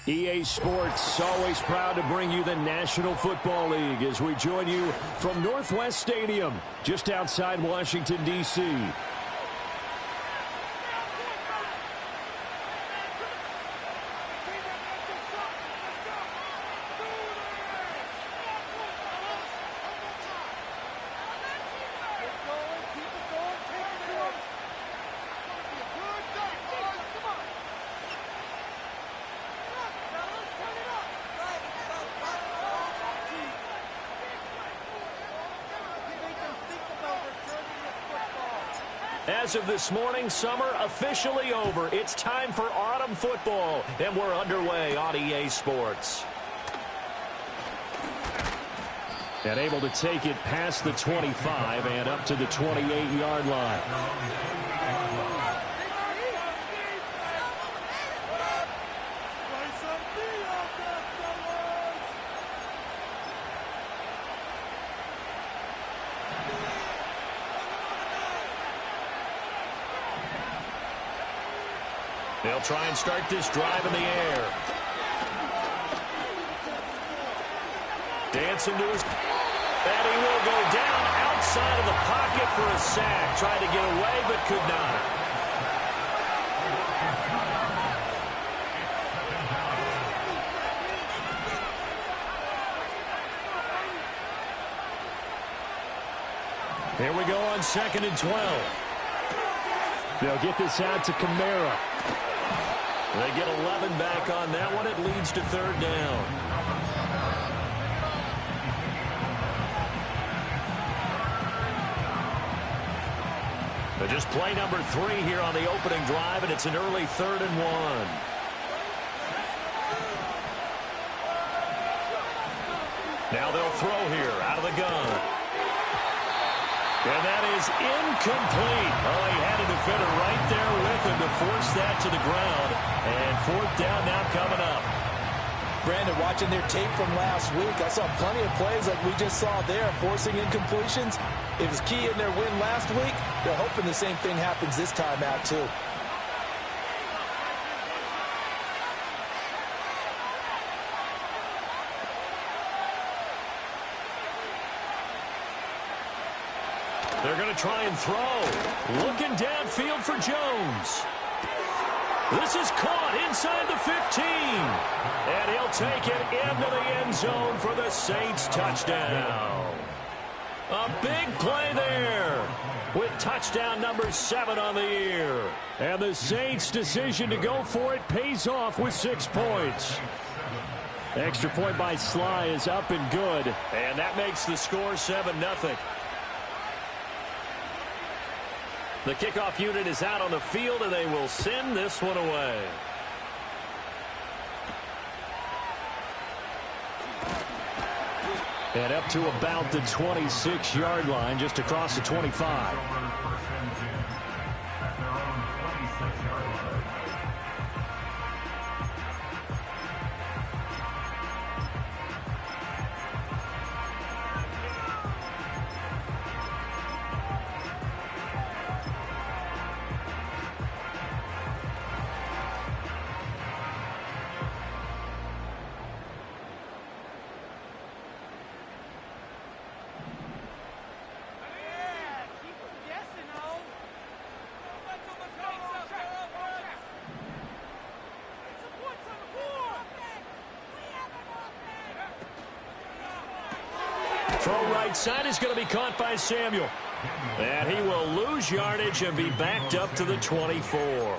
EA Sports, always proud to bring you the National Football League as we join you from Northwest Stadium, just outside Washington, D.C. As of this morning, summer officially over. It's time for autumn football, and we're underway on EA Sports. And able to take it past the 25 and up to the 28-yard line. They'll try and start this drive in the air. Dancing to his... And he will go down outside of the pocket for a sack. Tried to get away, but could not. Here we go on 2nd and 12. They'll get this out to Kamara. They get 11 back on that one. It leads to 3rd down. But just play number 3 here on the opening drive, and it's an early 3rd and 1. Now they'll throw here out of the gun. And that is incomplete. Oh, he had a defender right there with him to force that to the ground. And 4th down now coming up. Brandon, watching their tape from last week, I saw plenty of plays like we just saw there, forcing incompletions. It was key in their win last week. They're hoping the same thing happens this time out, too. They're going to try and throw. Looking downfield for Jones. This is caught inside the 15. And he'll take it into the end zone for the Saints touchdown. A big play there with touchdown number 7 on the year. And the Saints' decision to go for it pays off with 6 points. Extra point by Sly is up and good. And that makes the score 7-0. The kickoff unit is out on the field, and they will send this one away. And up to about the 26-yard line, just across the 25. Throw right side is going to be caught by Samuel. And he will lose yardage and be backed up to the 24.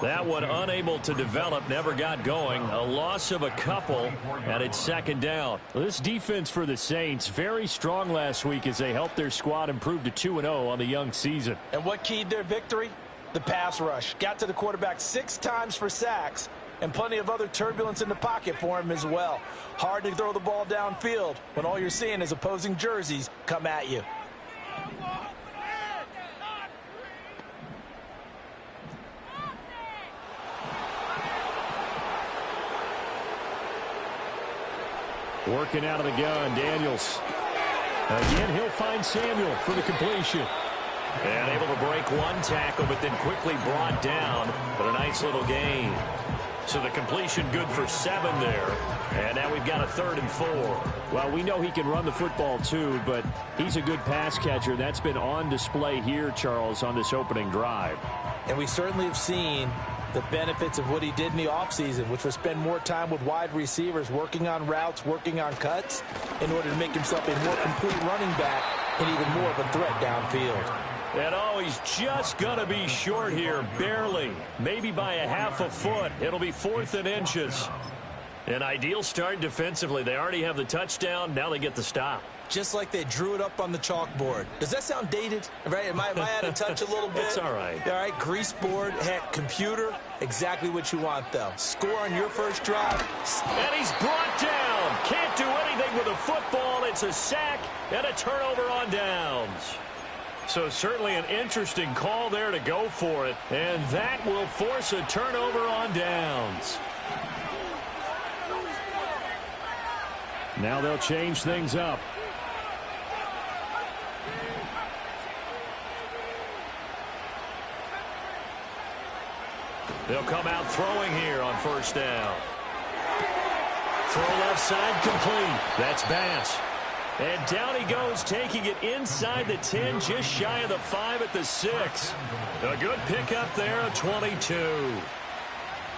That one unable to develop, never got going. A loss of a couple, and it's 2nd down. This defense for the Saints, very strong last week as they helped their squad improve to 2-0 on the young season. And what keyed their victory? The pass rush. Got to the quarterback 6 times for sacks, and plenty of other turbulence in the pocket for him as well. Hard to throw the ball downfield when all you're seeing is opposing jerseys come at you. Working out of the gun, Daniels. Again, he'll find Samuel for the completion. And able to break one tackle, but then quickly brought down. But a nice little gain. So the completion good for 7 there. And now we've got a 3rd and 4. Well, we know he can run the football too, but he's a good pass catcher. That's been on display here, Charles, on this opening drive. And we certainly have seen the benefits of what he did in the offseason, which was spend more time with wide receivers, working on routes, working on cuts, in order to make himself a more complete running back and even more of a threat downfield. And he's just going to be short here, barely, maybe by a half a foot. It'll be 4th and inches. An ideal start defensively. They already have the touchdown. Now they get the stop. Just like they drew it up on the chalkboard. Does that sound dated? Right? Am I out of touch a little bit? It's all right. All right, grease board, heck, computer, exactly what you want, though. Score on your first drive. And he's brought down. Can't do anything with a football. It's a sack and a turnover on downs. So certainly an interesting call there to go for it. And that will force a turnover on downs. Now they'll change things up. They'll come out throwing here on 1st down. Throw left side complete. That's Bass. And down he goes, taking it inside the 10, just shy of the 5 at the 6. A good pickup there, a 22.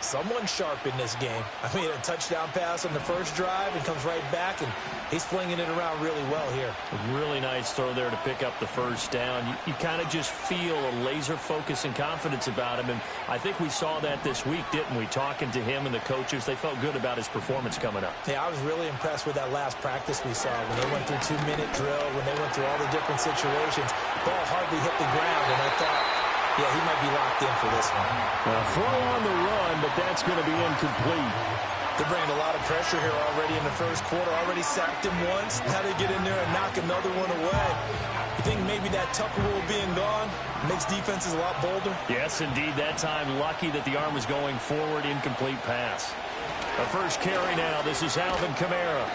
Someone sharp in this game. I mean, a touchdown pass on the first drive and comes right back, and he's flinging it around really well here. A really nice throw there to pick up the 1st down. You kind of just feel a laser focus and confidence about him, and I think we saw that this week, didn't we? Talking to him and the coaches, they felt good about his performance coming up. Yeah, I was really impressed with that last practice we saw when they went through 2-minute drill, when they went through all the different situations. Ball hardly hit the ground, and I thought, yeah, he might be locked in for this one. Throw on the run, but that's going to be incomplete. They're bringing a lot of pressure here already in the first quarter. Already sacked him once. Now they get in there and knock another one away. You think maybe that Tucker rule being gone makes defenses a lot bolder? Yes, indeed. That time, lucky that the arm was going forward. Incomplete pass. A first carry now. This is Alvin Kamara.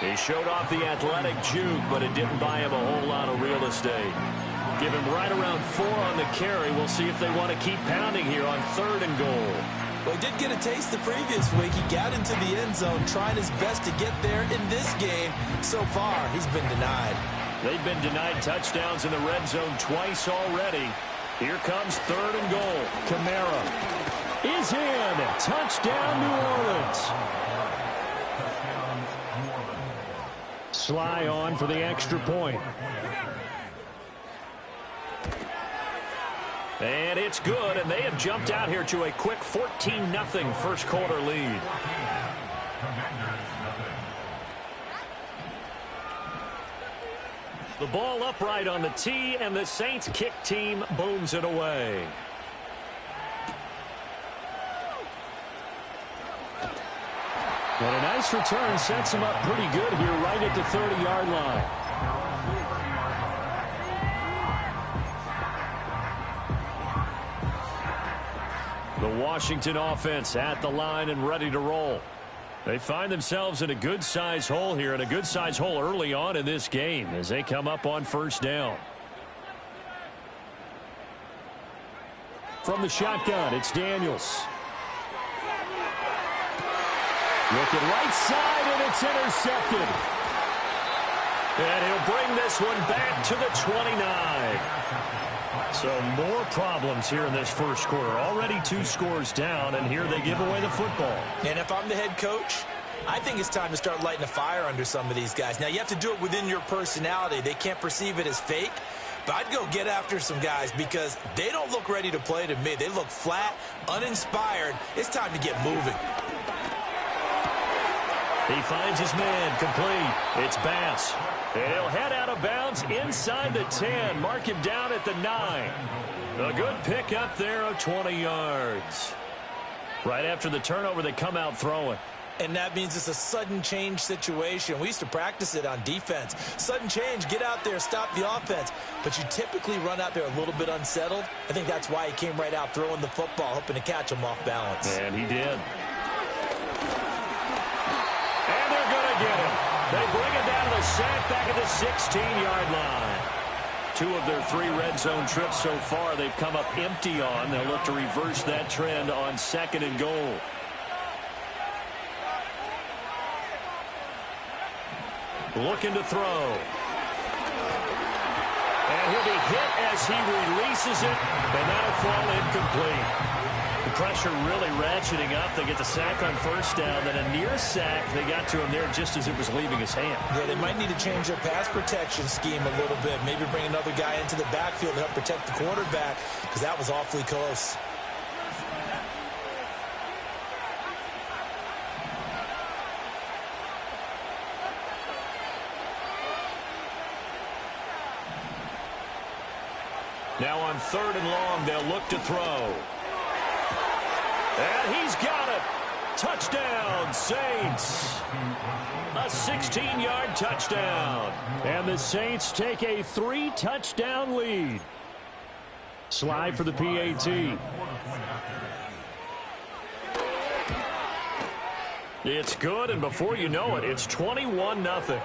He showed off the athletic juke, but it didn't buy him a whole lot of real estate. Give him right around 4 on the carry. We'll see if they want to keep pounding here on 3rd and goal. Well, he did get a taste the previous week. He got into the end zone, trying his best to get there in this game. So far, he's been denied. They've been denied touchdowns in the red zone twice already. Here comes 3rd and goal. Kamara is in. Touchdown, New Orleans. Sly on for the extra point. And it's good, and they have jumped out here to a quick 14-0 first quarter lead. The ball upright on the tee, and the Saints kick team booms it away. And a nice return sets him up pretty good here right at the 30-yard line. The Washington offense at the line and ready to roll. They find themselves in a good-sized hole here, and a good-sized hole early on in this game as they come up on 1st down. From the shotgun, it's Daniels. Looking right side, and it's intercepted. And he'll bring this one back to the 29. So more problems here in this first quarter. Already 2 scores down, and here they give away the football. And if I'm the head coach, I think it's time to start lighting a fire under some of these guys. Now, you have to do it within your personality. They can't perceive it as fake. But I'd go get after some guys because they don't look ready to play to me. They look flat, uninspired. It's time to get moving. He finds his man complete. It's Bass. And he'll head out of bounds inside the 10. Mark him down at the 9. A good pick up there of 20 yards. Right after the turnover, they come out throwing. And that means it's a sudden change situation. We used to practice it on defense. Sudden change, get out there, stop the offense. But you typically run out there a little bit unsettled. I think that's why he came right out throwing the football, hoping to catch him off balance. And he did. And they're going to get him. They bring it down to the sack back at the 16-yard line. 2 of their 3 red zone trips so far they've come up empty on. They'll look to reverse that trend on 2nd and goal. Looking to throw. And he'll be hit as he releases it, and that'll fall incomplete. The pressure really ratcheting up. They get the sack on 1st down, then a near sack. They got to him there just as it was leaving his hand. Yeah, they might need to change their pass protection scheme a little bit. Maybe bring another guy into the backfield to help protect the quarterback, because that was awfully close. Now on 3rd and long, they'll look to throw. And he's got it. Touchdown, Saints. A 16-yard touchdown. And the Saints take a 3-touchdown lead. Slide for the PAT. It's good, and before you know it, it's 21-0.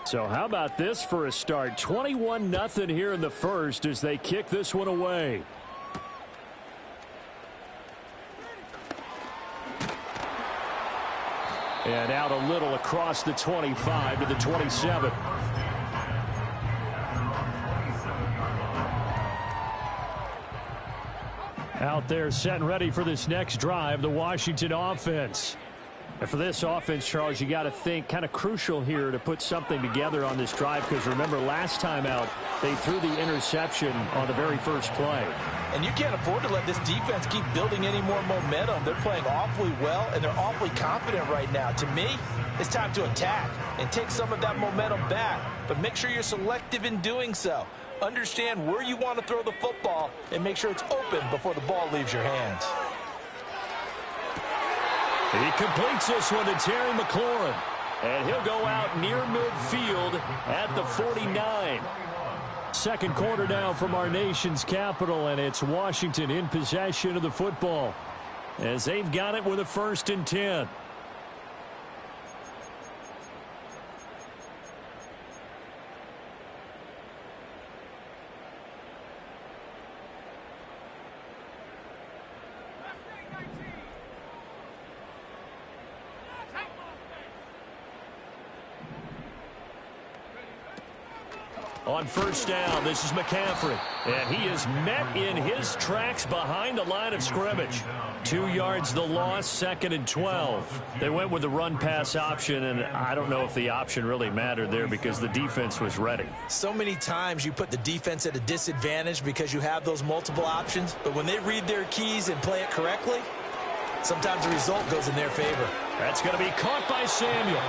So how about this for a start? 21-0 here in the first as they kick this one away. And out a little across the 25 to the 27. Out there set and ready for this next drive, the Washington offense. And for this offense, Charles, you got to think kind of crucial here to put something together on this drive, because remember last time out they threw the interception on the very first play. And you can't afford to let this defense keep building any more momentum. They're playing awfully well, and they're awfully confident right now. To me, it's time to attack and take some of that momentum back, but make sure you're selective in doing so. Understand where you want to throw the football and make sure it's open before the ball leaves your hands. He completes this one to Terry McLaurin. And he'll go out near midfield at the 49. Second quarter now from our nation's capital, and it's Washington in possession of the football as they've got it with a 1st and 10. On 1st down, this is McCaffrey. And he is met in his tracks behind the line of scrimmage. 2 yards the loss, 2nd and 12. They went with the run-pass option, and I don't know if the option really mattered there because the defense was ready. So many times you put the defense at a disadvantage because you have those multiple options, but when they read their keys and play it correctly, sometimes the result goes in their favor. That's going to be caught by Samuel.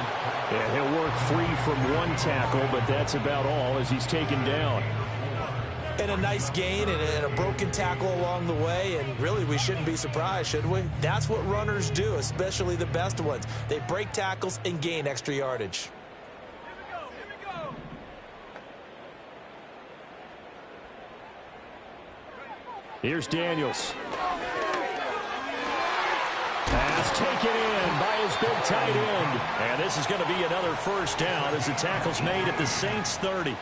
And he'll work free from one tackle, but that's about all as he's taken down. And a nice gain and a broken tackle along the way, and really we shouldn't be surprised, should we? That's what runners do, especially the best ones. They break tackles and gain extra yardage. Here's Daniels. Pass taken in by his big tight end. And this is going to be another 1st down as the tackle's made at the Saints 30.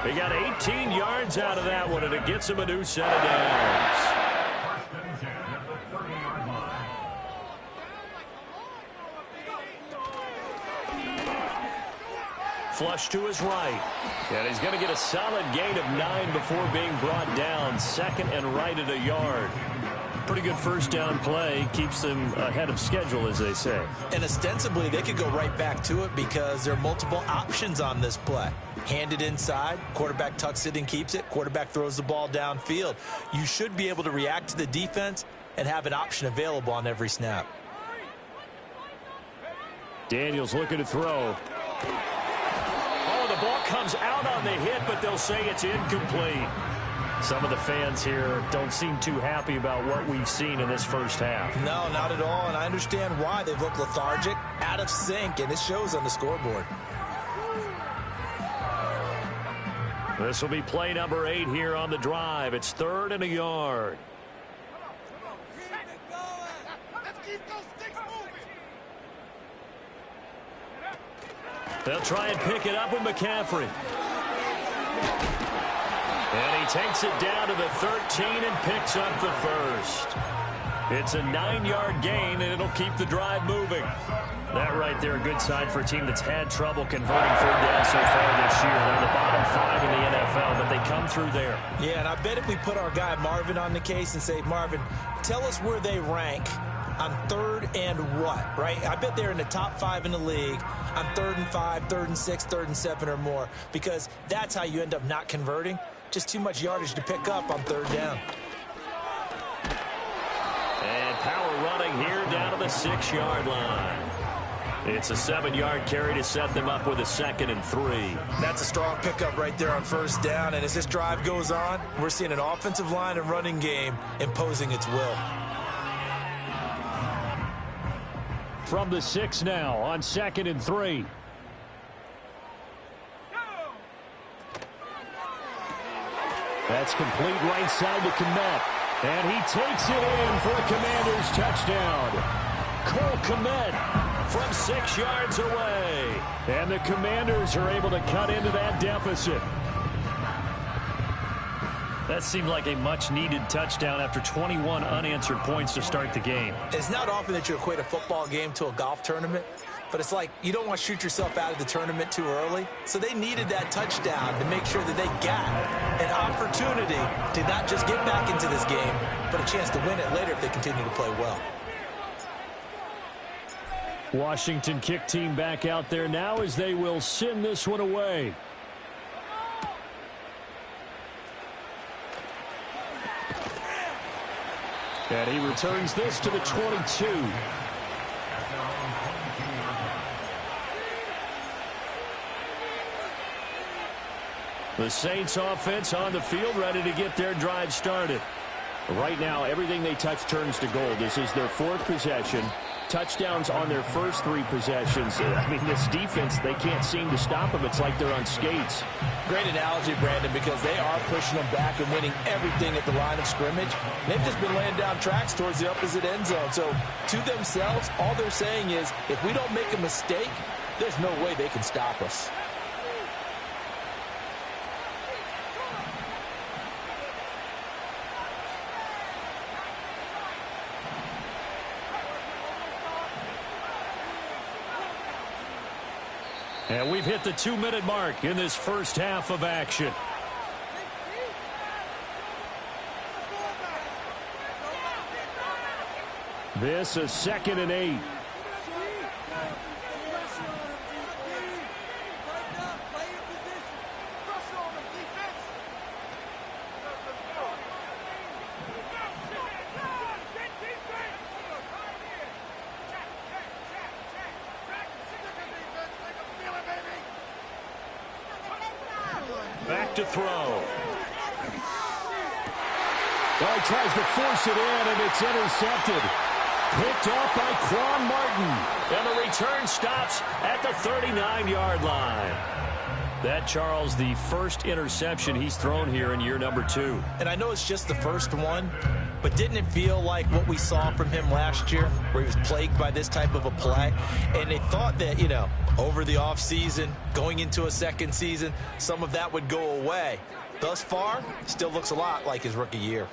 They got 18 yards out of that one, and it gets them a new set of downs. Flush to his right. And he's going to get a solid gain of 9 before being brought down. 2nd and right at a yard. Pretty good 1st down play. Keeps them ahead of schedule, as they say. And ostensibly, they could go right back to it because there are multiple options on this play. Hand it inside, quarterback tucks it and keeps it, quarterback throws the ball downfield. You should be able to react to the defense and have an option available on every snap. Daniels looking to throw. Oh, the ball comes out on the hit, but they'll say it's incomplete. Some of the fans here don't seem too happy about what we've seen in this first half. No, not at all, and I understand why. They've looked lethargic, out of sync, and it shows on the scoreboard. This will be play number 8 here on the drive. It's 3rd and a yard. They'll try and pick it up with McCaffrey. And he takes it down to the 13 and picks up the first. It's a 9-yard gain, and it'll keep the drive moving. That right there, a good sign for a team that's had trouble converting 3rd down so far this year. They're the bottom 5 in the NFL, but they come through there. Yeah, and I bet if we put our guy Marvin on the case and say, Marvin, tell us where they rank on 3rd and what, right? I bet they're in the top 5 in the league on 3rd and 5, 3rd and 6, 3rd and 7 or more, because that's how you end up not converting. Just too much yardage to pick up on 3rd down. And power running here down to the 6-yard line. It's a 7-yard carry to set them up with a 2nd and 3. That's a strong pickup right there on 1st down, and as this drive goes on, we're seeing an offensive line and running game imposing its will. From the 6 now on 2nd and 3. That's complete right side to Kmet. And he takes it in for a Commanders touchdown. Cole Kmet from 6 yards away. And the Commanders are able to cut into that deficit. That seemed like a much-needed touchdown after 21 unanswered points to start the game. It's not often that you equate a football game to a golf tournament, but it's like you don't want to shoot yourself out of the tournament too early. So they needed that touchdown to make sure that they got an opportunity to not just get back into this game, but a chance to win it later if they continue to play well. Washington kick team back out there now as they will send this one away. And he returns this to the 22. The Saints offense on the field ready to get their drive started. Right now, everything they touch turns to gold. This is their 4th possession. Touchdowns on their first 3 possessions. I mean, this defense, they can't seem to stop them. It's like they're on skates. Great analogy, Brandon, because they are pushing them back and winning everything at the line of scrimmage. They've just been laying down tracks towards the opposite end zone. So, to themselves, all they're saying is, if we don't make a mistake, there's no way they can stop us. And we've hit the 2-minute mark in this first half of action. This is 2nd and 8. Back to throw. Well, he tries to force it in, and it's intercepted. Picked off by Quan Martin. And the return stops at the 39-yard line. That, Charles, the first interception he's thrown here in year number 2. And I know it's just the first one, but didn't it feel like what we saw from him last year, where he was plagued by this type of a play? And they thought that, you know, over the offseason, going into a second season, some of that would go away. Thus far, still looks a lot like his rookie year.